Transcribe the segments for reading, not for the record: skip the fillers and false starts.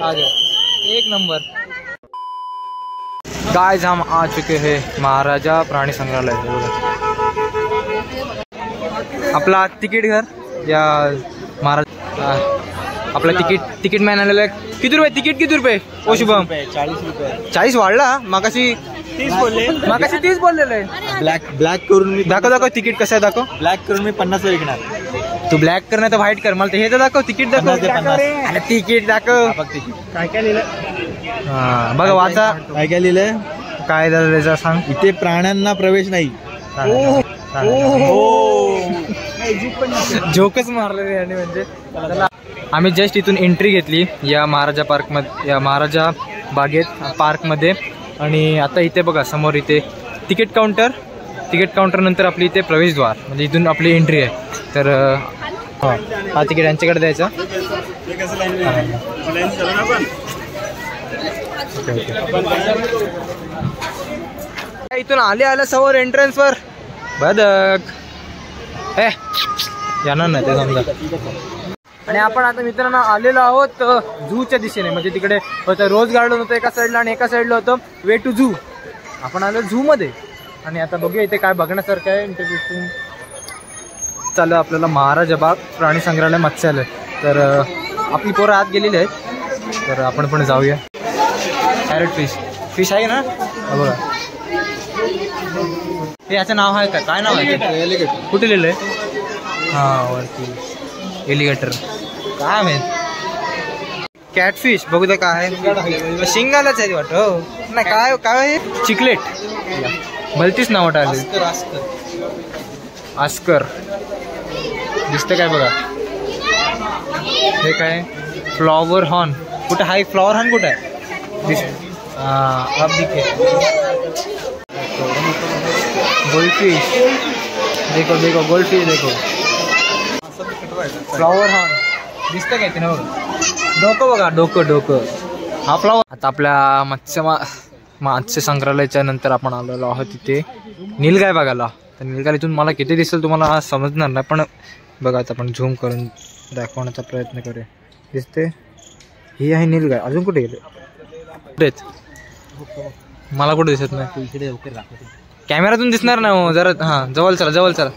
आ जाओ, एक number. Guys हम आ चुके हैं महाराजा प्राणी संग्रहालय। आपला तिकीट घर या महाराज आपला तिकीट मॅन आलेला आहे। किती रुपये तिकीट, किती रुपये ओ शुभम? 40 रुपये। 40 वाढला, मागाशी 30 बोलले, मागाशी 30 बोललेले। ब्लॅक करून मी दाखव तिकीट कसं आहे दाखव। ब्लॅक करून मी 50 विकणार। तू ब्लॅक करणार तर व्हाईट कर, मला ते हे तर दाखव, तिकीट दाखव। 50 ते 50। अरे तिकीट दाखव। काय काय लिहिलं? हा बघा वाचा, काय काय लिहिलंय? काय झालं सांग। इथे प्राण्यांना प्रवेश नाही। जोकच मारले याने म्हणजे। आम्ही जस्ट इथून एंट्री घेतली या महाराजा पार्कमध्ये, या महाराजा बागेत पार्कमध्ये। आणि आता इथे बघा समोर इथे तिकीट काउंटर नंतर आपली इथे प्रवेशद्वार, म्हणजे इथून आपली एंट्री आहे। तर हा तिकीट यांच्याकडे द्यायचा। इथून आले समोर एंट्रन्स वर बदक येणार नाही ते समजा। आणि आपण आता मित्रांनो आलेलो आहोत झूच्या दिशेने, म्हणजे तिकडे होतं रोज गार्डन होतं एका साईडला आणि एका साईडला होतं वे टू झू। आपण आलो झू मध्ये आणि आता बघूया इथे काय बघण्यासारखं आहे इंटरेस्टिंग। चालू आपल्याला महाराजा बाग प्राणी संग्रहालय मत्स्यालय। तर आपली पोरं आत गेलेली आहेत, तर आपण पण जाऊया। कॅरेट फिश आहे ना बघा। हे याचं नाव आहे का, काय नाव आहे? कुठे लिहिलंय? हा वरती एलिगेटर, काय माहित। कॅटफिश बघू दे काय आहे, शिंगालाच आहे वाटत। हो नाही काय काय आहे, चिकलेट भलतीच नाव टाळले। आस्कर दिसतं काय बघा। हे काय फ्लॉवर हॉर्न, कुठे आहे फ्लॉवर हॉर्न कुठे आहे? अब दिखे गोल्डफिश, देखो गोल्डफिश देखो। फ्लॉवर हॉर्न दिसतं काय ते ना बघा, डोकं बघा, डोकं हा फ्लॉवर। आता आपल्या मत्स्य संग्रहालयाच्या नंतर आपण आलेलो आहोत तिथे नीलगाय बघायला। तर नीलगाय इथून मला किती दिसेल तुम्हाला समजणार नाही, पण बघा आता आपण झूम करून दाखवण्याचा प्रयत्न करूया। दिसते ही आहे नीलगाय। अजून कुठे गेले? कुठेच मला कुठे दिसत नाही, इकडे कॅमेरातून दिसणार ना जरा। हा जवळ चला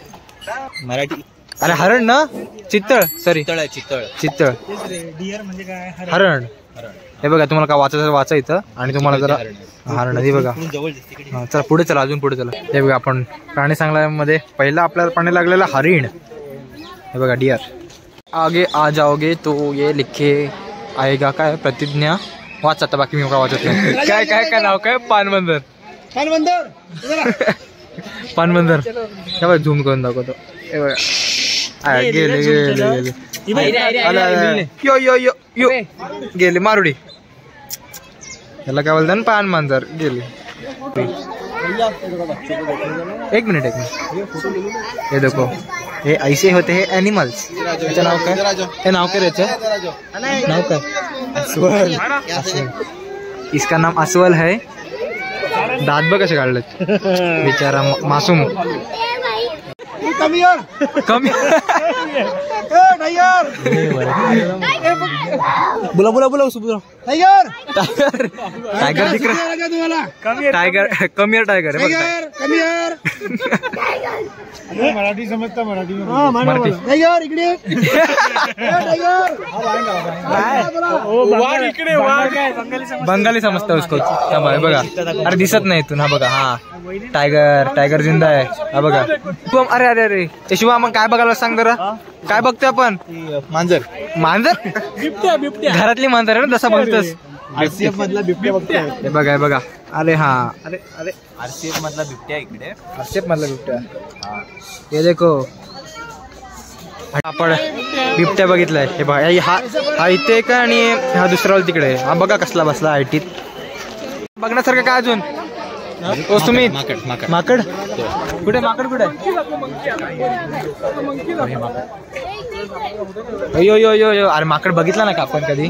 मराठी। अरे हरण ना, चित्तळ, सॉरी चित्तळ हरण। हे बघा तुम्हाला काय वाचा इथं, आणि तुम्हाला जरा हरण हे बघा। चला पुढे चला, अजून पुढे चला। हे बघा आपण प्राणी संग्रहालयामध्ये पहिला आपल्याला पाणी लागलेला हरिण। हे बघा डियर। आगे आ जाओगे तो ये लिखे आएगा, काय प्रतिज्ञा वाच आता, बाकी मी काय वाचत नाही। काय नाव काय? पानबंदर हे बघा झूम करून दाखवतो। हे बघा गेले यो गेले मारुडी, याला काय बोलतात पानबंदर गेले। एक मिनिट हे देखो, हे ऐसे होते हैं एनिमल्स। याचं नाव काय? हे नाव काय याचं नाव काय? अस्वल। इसका नाम अस्वल है। दात बघ कसे काढलेत बिचारा मासूम। कमी बोला टायगर दिख रहा, टायगर मराठी समजता? मराठी बंगाली समजता उसको। बघा अरे दिसत नाही इथून। हा बघा, हा टायगर जिंदा आहे। हा बघा अरे अरे अरे शिवा, मग काय बघायला सांग जरा, काय बघतोय आपण? मांजर बिबट्या घरातली मांजर आहे ना, जसा बघतोस आरसीएफ मधला बिबट्या बघतोय। हे बघा अरे हा अरे आरसीएफ मधला बिबट्या इकडे, आरसीएफ मधला बिबट्या। हे देखो आपण बिबट्या बघितलाय। हे बघा हा इथे का, आणि हा दुसरा तिकडे। हा बघा कसला बसला आयटीत। बघण्यासारखं काय अजून? सुमित माकड कुठे? माकड कुठे? यो अरे माकड बघितला ना का आपण कधी?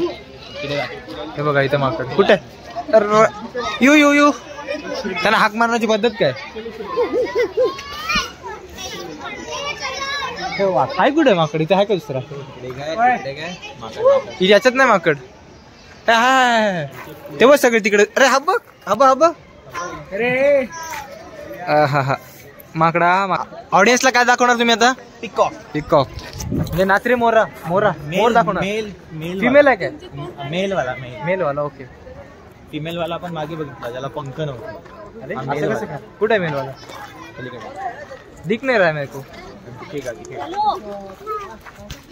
हे बघा इथं माकड कुठे? यू त्यांना हाक मारण्याची पद्धत काय? हाय कुठे माकड? इथे आहे का दुसरा? याच्यात नाही माकड, तेव्हा सगळे तिकडे. अरे हा बघ हा बघ हा बघ. अरे हा हा माकडा. ऑडियन्सला काय दाखवणार तुम्ही आता? पिकॉक. पिकॉक म्हणजे नाचरे मोरा. मोर दाखवणार. फिमेल आहे काय? मेल वाला मेल वाला. ओके. फिमेल वाला आपण मागे बघितला, ज्याला पंख नव्हतं. अरे असं कसं काय? कुठे आहे मेल वाला? दिख नाही रहा मेरे को.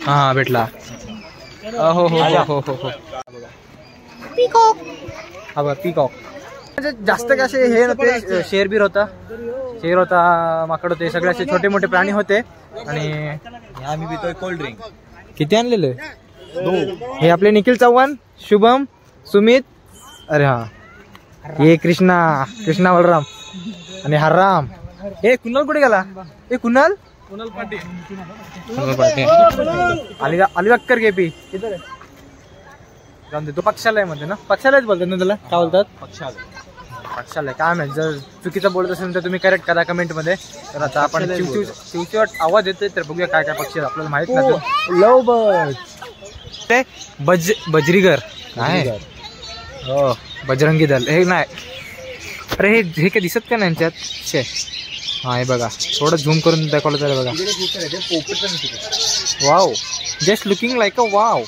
हा भेटला. हो हो हो हो हो हो. पिकॉक. हा बघ पिकॉक. म्हणजे जास्त काय असे हे नव्हते. शेरबीर होता, शेर होता, माकड होते, सगळे असे छोटे मोठे प्राणी होते. आणि आम्ही पितोय कोल्ड ड्रिंक. किती आणलेले? 2. हे आपले निखिल चव्हाण, शुभम, सुमित. अरे हा हे कृष्णा बलराम आणि हरराम. हे कुणाल कुठे गेला? हे कुणाल पाटील. अलीबक्कर केपी जाऊन दे. तो पक्षालय मध्ये ना? पक्षालयच बोलतात ना त्याला? काय बोलतात? पक्षालय. काय माहिती, जर चुकीचं बोलत असेल तर तुम्ही करेक्ट करा कमेंट मध्ये. तर आता आपण चिवचिवट आवाज येतोय, तर बघूया काय काय पक्षी आपल्याला माहित नाही. लव बर्ड ते बजरीगर काय? हो बजरंगी दल. हे नाही. अरे हे काय दिसत का नाही यांच्यात? हा हे बघा, थोडं झूम करून दाखवलं तर बघा. Wow, just looking like a wow.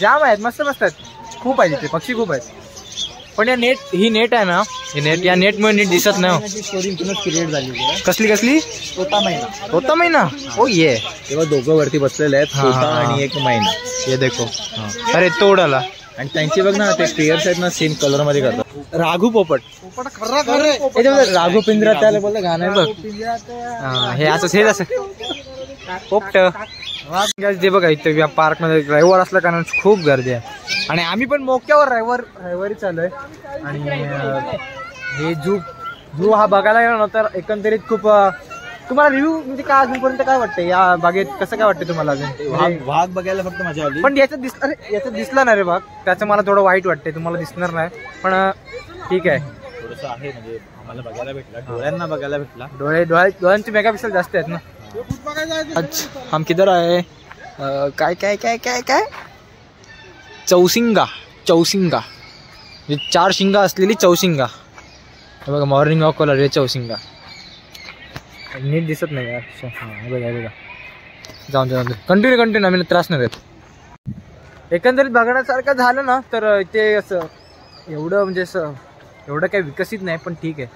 जाम आहेत, मस्त मस्त आहेत, खूप आहेत इथे पक्षी, खूप आहेत. पण या ही नेट आहे ना, या नेटमुळे नीट दिसत नाही. क्रिएट झाली. कसली? तोता मैना. ओ ये तेव्हा दोघं वरती बसलेले आहेत, तोता आणि एक मैना. ये देखो. अरे तोड आला. आणि त्यांची बघ ना, ते पेयर्स आहेत ना, सेम कलर मध्ये करतात. राघू पोपट. राघू पिंजरा त्याला बोलतं गाणं आहे बघ. हे असं हेच असं पोपट. ते बघा इथे पार्क मध्ये रविवार असल्या कारण खूप गर्दी आहे. आणि आम्ही पण मोक्यावर रविवारी चालू आहे. आणि हे झू हा बघायला गेलो ना तर एकंदरीत खूप. तुम्हाला रिव्ह्यू म्हणजे काय अजूनपर्यंत काय वाटतं या बागेत? कसं काय वाटतं तुम्हाला अजून? वाघ बघायला फक्त मजा आली. पण याच्यात दिसला नाही रे वाघ, त्याचं मला थोडं वाईट वाटतंय. तुम्हाला दिसणार नाही पण ठीक आहे. थोडंसं आहे म्हणजे आम्हाला बघायला भेटला, डोळ्यांना बघायला भेटला. डोळ्यांचे मेगापिक्सल जास्त आहेत ना. अच्छा हम किधर आहे? काय काय काय काय काय चौसिंगा. 4 शिंगा असलेली चौसिंगा. बघा मॉर्निंग वॉक कलर चौसिंगा. नीट दिसत नाही यार. हा बघा जाऊन दे. कंटिन्यू आम्ही त्रास नाही देत. एकंदरीत बघण्यासारखं झालं ना तर ते असं एवढं म्हणजे असं एवढं काही विकसित नाही, पण ठीक आहे.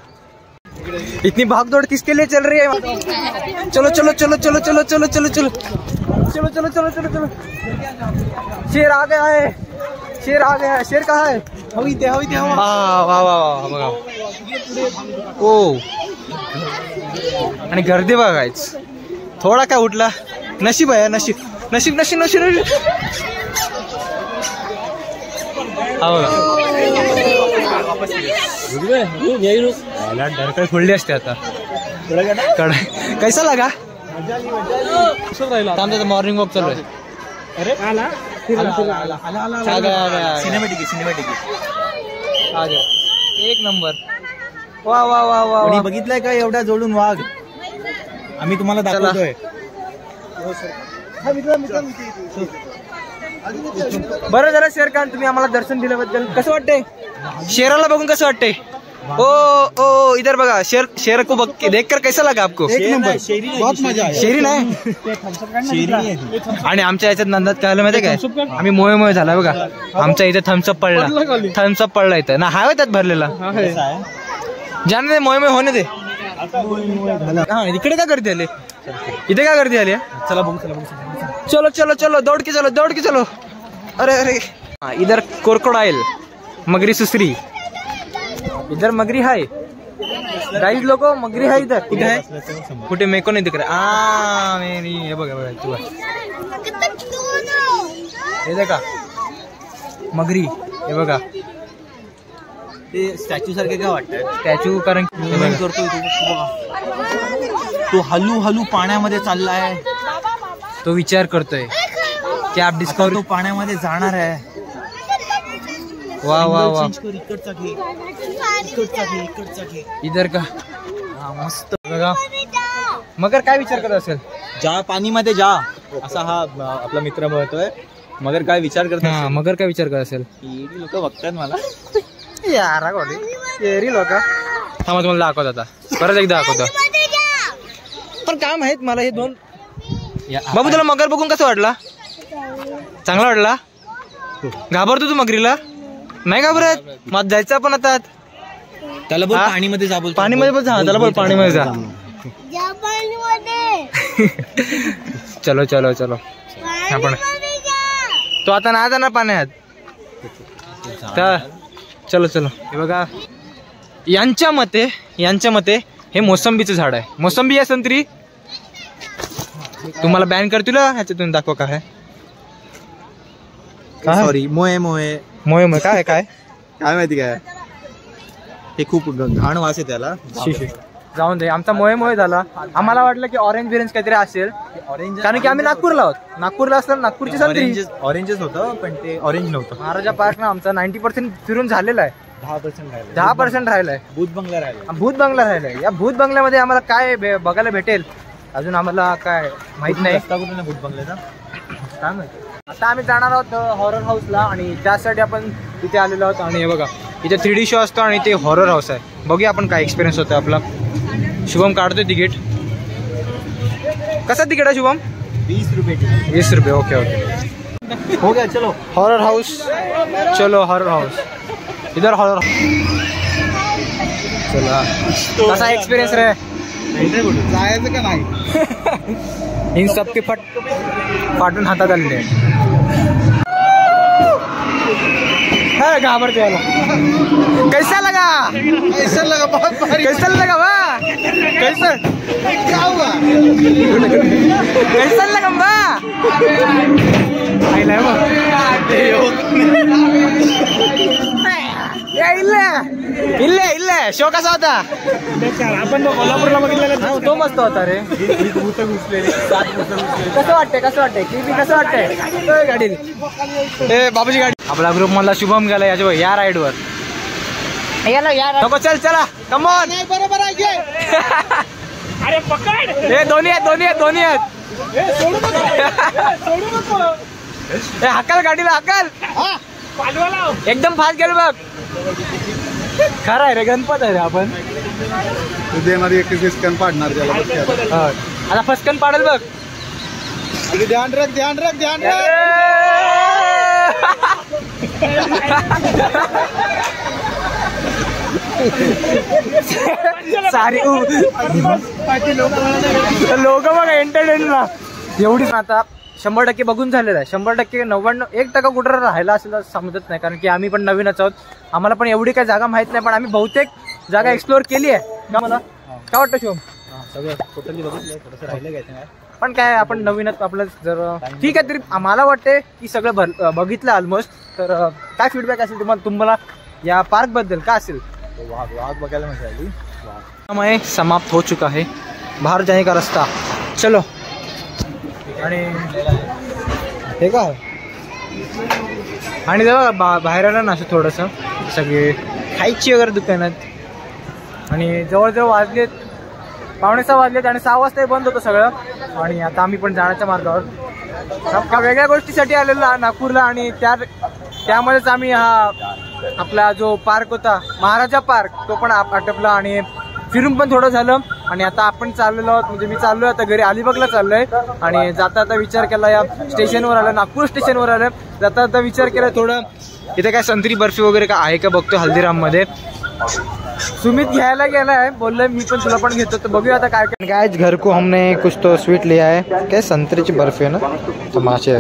इतनी भागदौड़ किसके लिए चल रही है? चलो. शेर आ गया है. शेर कहाँ है? हवी ते वाह बघा. ओ आणि गर्दी बघायच. थोडा काय उठला. नशीब आहे, नशीब. डरकाळी फोडली असते आता. कैसा लगा? मॉर्निंग वॉक चालू आहे. अरे सिनेमॅटिक एक नंबर. वा. बघितलंय का एवढ्या जोडून वाघ? आम्ही तुम्हाला दाखवतोय. बरं जरा शेर खान, तुम्ही आम्हाला दर्शन दिल्याबद्दल कसं वाटतंय? शेराला बघून कसं वाटतंय? ओ इधर बघा. शेर को देखकर कैसा लगा आपको? बहुत मजा. शेरी नाही. आणि आमच्या याच्यात नंदात काय आलं माहिती काय? आम्ही मोहे झाला बघा. आमच्या इथे थम्सअप पडला इथं ना. हाय त्यात भरलेला. जाने दे, मोहे होणे दे. हा इकडे काय गर्दी आली? इथे काय गर्दी आली? चला बघू. चलो दौड़ के चलो. अरे इधर क्रोकोडाइल, मगरी सुसरी. इधर मगरी है गाइस लोगों, मगरी है इधर. कुठे आहे? कुठे मेको नाही दिख रहा. मेरी हे बघा तू हे देखा मगरी. हे बघा ते स्टॅच्यू सारखे काय वाटतं? स्टॅच्यू कारण करतोय तो हलू पाण्यामध्ये चाललाय. तो विचार करतोय की आप डिस्कवर तो पाण्यामध्ये जाणार आहे. वा. इकडचा घे. इधर का मस्त बघा. मगर काय विचार करत असेल? जा पाणीमध्ये जा. असा हा आपला मित्र म्हणतोय. मगर काय विचार करत हा मगर काय विचार करत असेल लोक बघतात मला. यारा येरी लोक थांबा तुम्हाला दाखवत आता परत एकदा दाखवतो. पण काय माहित मला हे दोन बाबू तुला मगर बघून कसं वाटला? चांगला वाटला? घाबरतो तू मगरीला? नाही घाबरत? मग जायचं पण आता त्याला बोल पाणीमध्ये जा. बोल पाणीमध्ये बोल. त्याला बोल पाणीमध्ये जा. चलो चलो चलो आपण तो आता नाही जाणार पाण्यात. चलो चलो. हे बघा यांच्या मते हे मोसंबीचं झाड आहे. मोसंबी आहे संत्री तुम्हाला बॅन करतील ह्याच्यातून. दाखवा काय सॉरी मोये मोये मोये मोये काय काय काय माहिती काय. हे खूप घाण वास आहे त्याला. जाऊन दे. आमचा मोये झाला. आम्हाला वाटलं की ऑरेंज बिरेंज काहीतरी असेल ऑरेंज कारण की आम्ही नागपूरला आहोत. नागपूरला असलं नागपूरची संत्री. ऑरेंजच होतं पण ते ऑरेंज नव्हतं. महाराजा पार्क ना आमचा 90% फिरून झालेला आहे. 10% राहिलाय. भूत बंगला राहिला. भूत बंगला राहिलाय. या भूत बंगल्यामध्ये आम्हाला काय बघायला भेटेल अजून आम्हाला काय माहित नाही. कुठे भूत बंगल्याचा काय माहिती. आता आम्ही जाणार आहोत हॉरर हाऊसला आणि त्यासाठी आपण तिथे आलेलो आहोत. आणि हे बघा इथे 3D शो असतो आणि ते हॉरर हाऊस आहे. बघूया आपण काय एक्सपिरियन्स होतो आपला. शुभम काढतोय तिकीट. कसं तिकीट आहे शुभम? 20 रुपये. 20 रुपये. ओके ओके हो गया. चलो हॉरर हाऊस. चलो हॉरर हाऊस इधर हॉरर. चला कसा एक्सपिरियन्स रे? जायचं का नाही? इन सबके फाटून हातात आलेले. घाबरते याला. कैसा लगा? कैसा लगा? बहुत भारी. कैसा लगा वा? कैसा क्या हुआ? कैसा लगा वा? इल्ले शो कसा होता? आपण तो कोल्हापूरला बघितलेला तो मस्त होता रे. कसं वाटतंय कसं वाटतंय गाडी बाबूची गाडी. आपला ग्रुप मधला शुभम गेला या राईड वर. नको चल चला कमॉन. बरोबर आहे. अरे पकड. हे दोन्ही आहेत. हक्कल गाडीला हक्कल. एकदम फास्ट गेलो बघ. खरं आहे रे. गणपत आहे रे आपण. देणारी एक फसकन पाडणार त्याला. आता फसकन पाडेल बघ. ध्यान रख. सारी लोक बघा एंटरटेनला एवढीच. आता 100% बघून झालेलं आहे. 100% 91% कुठं राहिला असेल तर समजत नाही कारण की आम्ही पण नवीनच आहोत. आम्हाला पण एवढी काही जागा माहित नाही पण आम्ही बहुतेक जागा एक्सप्लोअर केली आहे. का मला काय वाटतं शिवम? सगळं टोटली बघितलं. थोडंसं राहिलं काय पण काय आपण नवीनच आपलं जर ठीक आहे तरी आम्हाला वाटते की सगळं बघितलं ऑलमोस्ट. तर काय फीडबॅक असेल तुम्हाला या पार्क बद्दल काय असेल? वाघ बघायला मजा आली. समय समाप्त हो चुका है. बाहर जाने का रास्ता. चलो. आणि हे काय आणि जेव्हा बाहेर आलं ना असं थोडंसं सगळे खायची वगैरे दुकानात. आणि जवळजवळ वाजलेत 5:45 वाजलेत आणि 6 वाजता बंद होतं सगळं. आणि आता आम्ही पण जाण्याच्या मार्गावर वेगळ्या गोष्टीसाठी आलेलो नागपूरला. आणि त्यामध्येच आम्ही हा आपला जो पार्क होता महाराजा पार्क तो पण आटपला आणि फिरून पण थोडं झालं. आणि आता आपण चाललेलो आहोत म्हणजे मी चाललोय आता घरी अलिबागला चाललोय. आणि जाता विचार केला या स्टेशनवर आलं नागपूर स्टेशनवर आलं. जाता विचार केला थोडं इथे काय संत्री बर्फी वगैरे काय आहे का बघतो हल्दीराम मध्ये. सुमित घ्यायला गेलाय बोललोय मी पण तुला पण घेतो तर बघूया आता काय काय. घर को हमने कुछ तो स्वीट लिया है. काय संत्रीची बर्फी आहे ना. मासे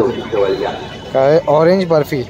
काय ऑरेंज बर्फी.